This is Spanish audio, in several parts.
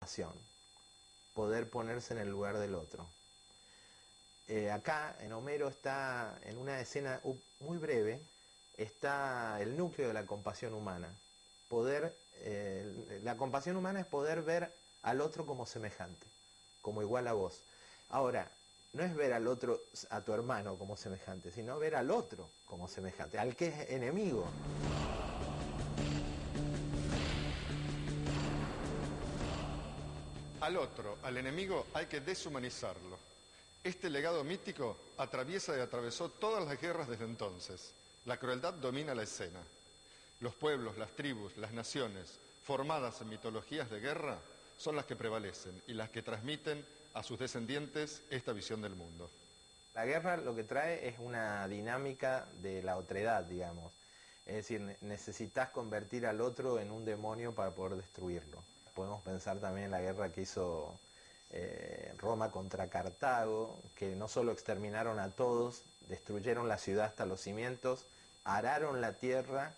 compasión, poder ponerse en el lugar del otro. Acá en Homero está, en una escena muy breve, está el núcleo de la compasión humana. La compasión humana es poder ver al otro como semejante, como igual a vos. Ahora, no es ver al otro, a tu hermano como semejante, sino ver al otro como semejante, al que es enemigo. Al otro, al enemigo, hay que deshumanizarlo. Este legado mítico atraviesa y atravesó todas las guerras desde entonces. La crueldad domina la escena. Los pueblos, las tribus, las naciones, formadas en mitologías de guerra, son las que prevalecen y las que transmiten a sus descendientes esta visión del mundo. La guerra lo que trae es una dinámica de la otredad, digamos. Es decir, necesitas convertir al otro en un demonio para poder destruirlo. Podemos pensar también en la guerra que hizo Roma contra Cartago, que no solo exterminaron a todos, destruyeron la ciudad hasta los cimientos, araron la tierra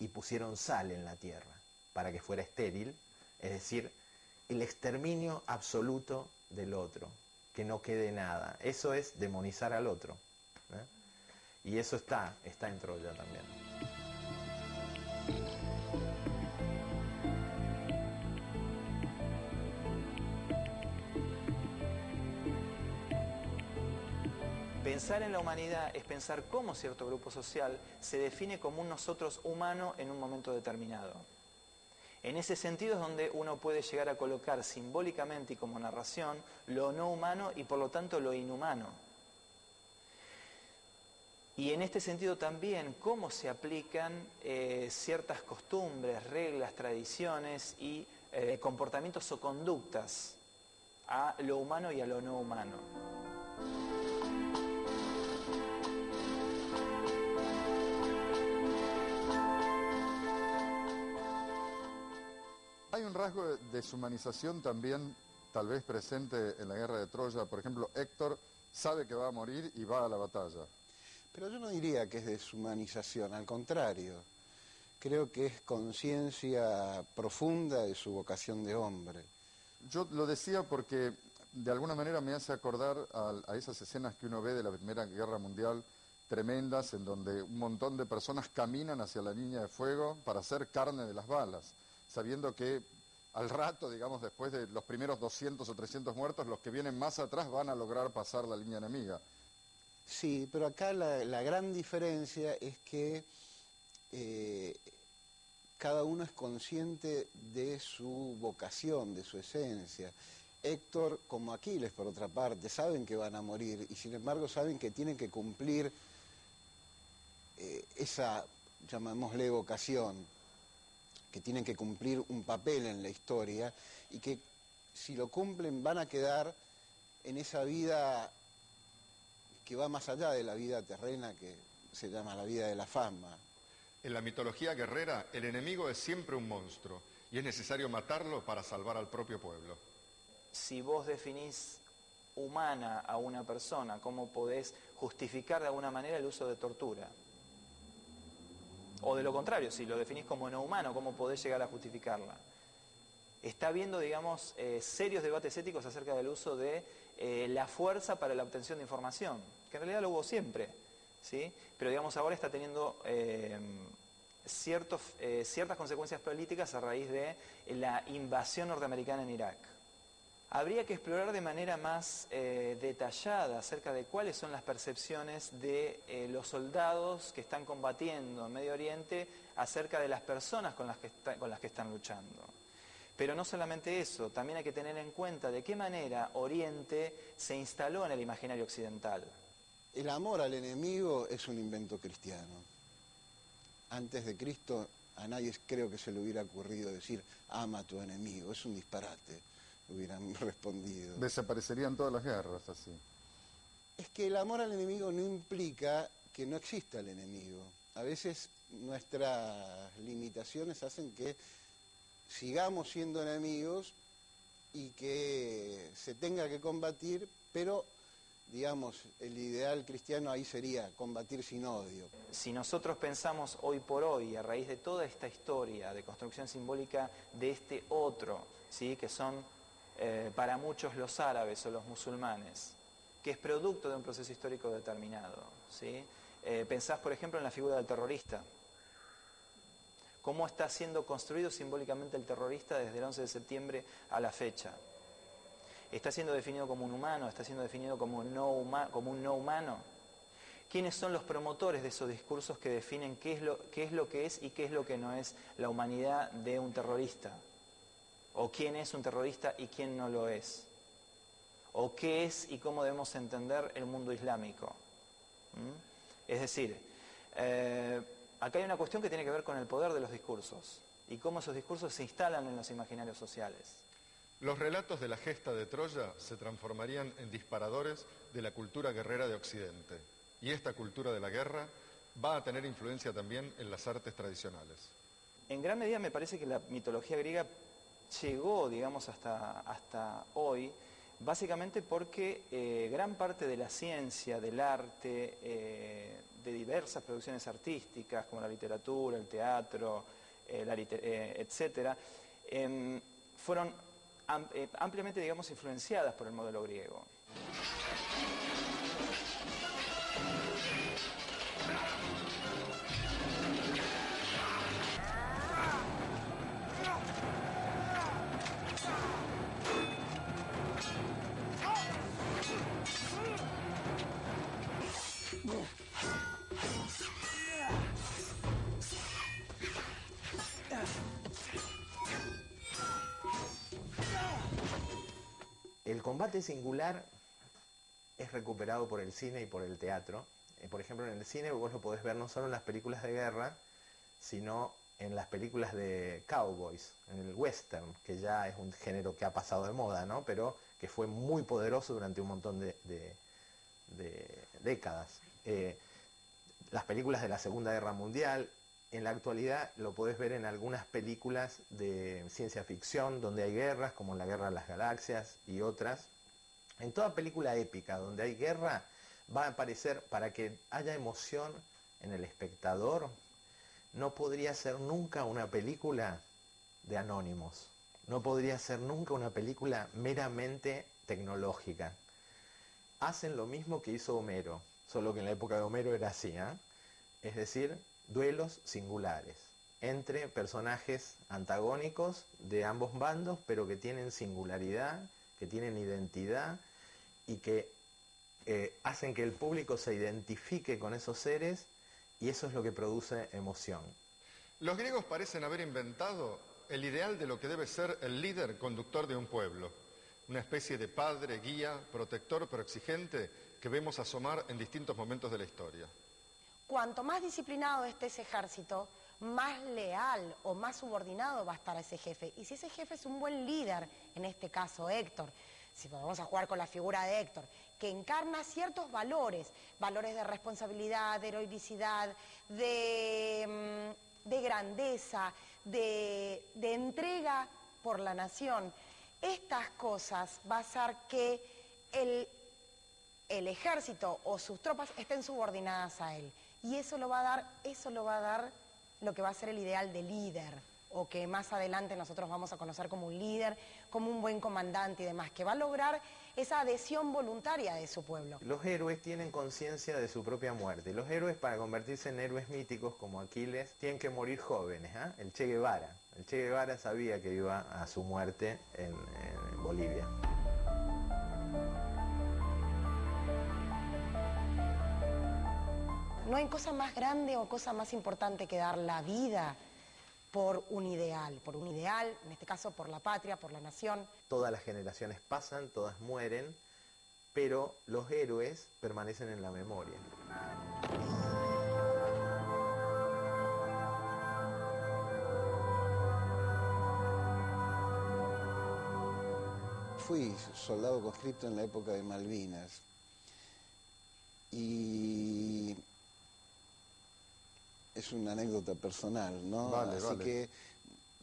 y pusieron sal en la tierra para que fuera estéril, es decir, el exterminio absoluto del otro, que no quede nada. Eso es demonizar al otro, ¿eh? Y eso está en Troya también. Pensar en la humanidad es pensar cómo cierto grupo social se define como un nosotros humano en un momento determinado. En ese sentido es donde uno puede llegar a colocar simbólicamente y como narración lo no humano y por lo tanto lo inhumano. Y en este sentido también cómo se aplican ciertas costumbres, reglas, tradiciones y comportamientos o conductas a lo humano y a lo no humano. Hay un rasgo de deshumanización también, tal vez presente en la guerra de Troya. Por ejemplo, Héctor sabe que va a morir y va a la batalla. Pero yo no diría que es deshumanización, al contrario. Creo que es conciencia profunda de su vocación de hombre. Yo lo decía porque de alguna manera me hace acordar a esas escenas que uno ve de la Primera Guerra Mundial, tremendas, en donde un montón de personas caminan hacia la línea de fuego para hacer carne de las balas, sabiendo que al rato, digamos, después de los primeros 200 o 300 muertos, los que vienen más atrás van a lograr pasar la línea enemiga. Sí, pero acá la gran diferencia es que cada uno es consciente de su vocación, de su esencia. Héctor, como Aquiles, por otra parte, saben que van a morir y sin embargo saben que tienen que cumplir esa, llamémosle, vocación, que tienen que cumplir un papel en la historia y que si lo cumplen van a quedar en esa vida que va más allá de la vida terrena que se llama la vida de la fama. En la mitología guerrera, el enemigo es siempre un monstruo y es necesario matarlo para salvar al propio pueblo. Si vos definís humana a una persona, ¿cómo podés justificar de alguna manera el uso de tortura? O de lo contrario, si lo definís como no humano, ¿cómo podés llegar a justificarla? Está habiendo, digamos, serios debates éticos acerca del uso de la fuerza para la obtención de información, que en realidad lo hubo siempre, ¿sí? Pero digamos ahora está teniendo ciertas consecuencias políticas a raíz de la invasión norteamericana en Irak. Habría que explorar de manera más detallada acerca de cuáles son las percepciones de los soldados que están combatiendo en Medio Oriente acerca de las personas con las que están luchando. Pero no solamente eso, también hay que tener en cuenta de qué manera Oriente se instaló en el imaginario occidental. El amor al enemigo es un invento cristiano. Antes de Cristo a nadie creo que se le hubiera ocurrido decir ama a tu enemigo, es un disparate, hubieran respondido. Desaparecerían todas las guerras así. Es que el amor al enemigo no implica que no exista el enemigo. A veces nuestras limitaciones hacen que sigamos siendo enemigos y que se tenga que combatir, pero digamos, el ideal cristiano ahí sería combatir sin odio. Si nosotros pensamos hoy por hoy, a raíz de toda esta historia de construcción simbólica de este otro, ¿sí? Que son para muchos los árabes o los musulmanes, que es producto de un proceso histórico determinado, ¿sí? Pensás, por ejemplo, en la figura del terrorista. ¿Cómo está siendo construido simbólicamente el terrorista desde el 11 de septiembre a la fecha? ¿Está siendo definido como un humano? ¿Está siendo definido como un no humano? ¿Quiénes son los promotores de esos discursos que definen qué es lo que es y qué es lo que no es la humanidad de un terrorista? ¿O quién es un terrorista y quién no lo es? ¿O qué es y cómo debemos entender el mundo islámico? Es decir, acá hay una cuestión que tiene que ver con el poder de los discursos y cómo esos discursos se instalan en los imaginarios sociales. Los relatos de la gesta de Troya se transformarían en disparadores de la cultura guerrera de Occidente. Y esta cultura de la guerra va a tener influencia también en las artes tradicionales. En gran medida me parece que la mitología griega llegó, digamos, hasta hoy, básicamente porque gran parte de la ciencia, del arte, de diversas producciones artísticas, como la literatura, el teatro, etcétera, fueron ampliamente, digamos, influenciadas por el modelo griego. El combate singular es recuperado por el cine y por el teatro. Por ejemplo, en el cine vos lo podés ver no solo en las películas de guerra, sino en las películas de cowboys, en el western, que ya es un género que ha pasado de moda, ¿no? Pero que fue muy poderoso durante un montón de décadas. Las películas de la Segunda Guerra Mundial, en la actualidad lo podés ver en algunas películas de ciencia ficción donde hay guerras, como la Guerra de las Galaxias y otras. En toda película épica donde hay guerra va a aparecer, para que haya emoción en el espectador, no podría ser nunca una película de anónimos, no podría ser nunca una película meramente tecnológica. Hacen lo mismo que hizo Homero, solo que en la época de Homero era así, ¿eh? Es decir, duelos singulares entre personajes antagónicos de ambos bandos, pero que tienen singularidad, que tienen identidad y que hacen que el público se identifique con esos seres, y eso es lo que produce emoción. Los griegos parecen haber inventado el ideal de lo que debe ser el líder conductor de un pueblo, una especie de padre, guía, protector pero exigente que vemos asomar en distintos momentos de la historia. Cuanto más disciplinado esté ese ejército, más leal o más subordinado va a estar ese jefe. Y si ese jefe es un buen líder, en este caso Héctor, si vamos a jugar con la figura de Héctor, que encarna ciertos valores, valores de responsabilidad, de heroicidad, de grandeza, de entrega por la nación, estas cosas va a hacer que el ejército o sus tropas estén subordinadas a él. Y eso lo va a dar lo que va a ser el ideal de líder, o que más adelante nosotros vamos a conocer como un líder, como un buen comandante y demás, que va a lograr esa adhesión voluntaria de su pueblo. Los héroes tienen conciencia de su propia muerte. Los héroes, para convertirse en héroes míticos como Aquiles, tienen que morir jóvenes, ¿eh? El Che Guevara sabía que iba a su muerte en Bolivia. No hay cosa más grande o cosa más importante que dar la vida por un ideal, en este caso por la patria, por la nación. Todas las generaciones pasan, todas mueren, pero los héroes permanecen en la memoria. Fui soldado conscripto en la época de Malvinas y es una anécdota personal, ¿no? Así que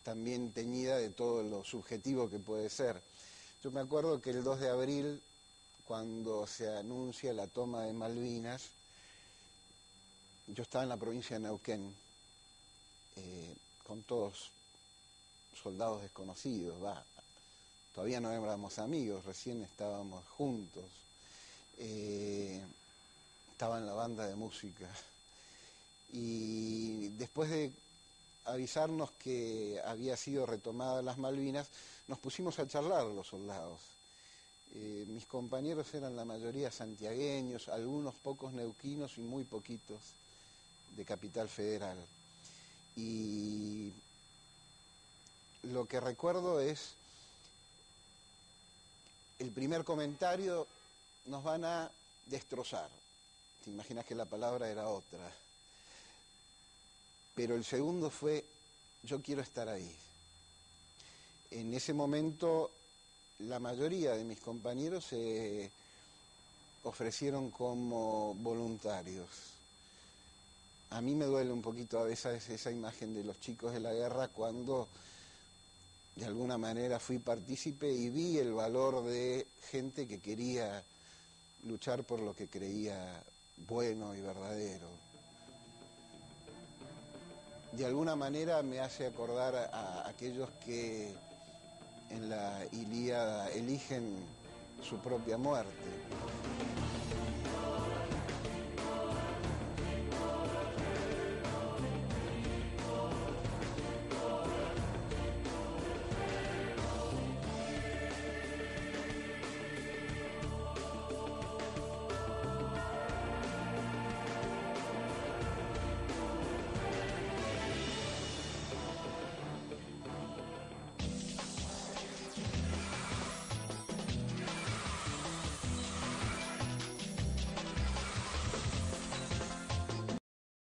también teñida de todo lo subjetivo que puede ser. Yo me acuerdo que el 2 de abril, cuando se anuncia la toma de Malvinas, yo estaba en la provincia de Neuquén, con todos soldados desconocidos, todavía no éramos amigos, recién estábamos juntos. Estaba en la banda de música. Y después de avisarnos que había sido retomadas las Malvinas, nos pusimos a charlar los soldados. Mis compañeros eran la mayoría santiagueños, algunos pocos neuquinos y muy poquitos de Capital Federal. Y lo que recuerdo es el primer comentario: nos van a destrozar. Te imaginas que la palabra era otra. Pero el segundo fue: yo quiero estar ahí. En ese momento la mayoría de mis compañeros se ofrecieron como voluntarios. A mí me duele un poquito a veces esa imagen de los chicos de la guerra, cuando de alguna manera fui partícipe y vi el valor de gente que quería luchar por lo que creía bueno y verdadero. De alguna manera me hace acordar a aquellos que en la Ilíada eligen su propia muerte.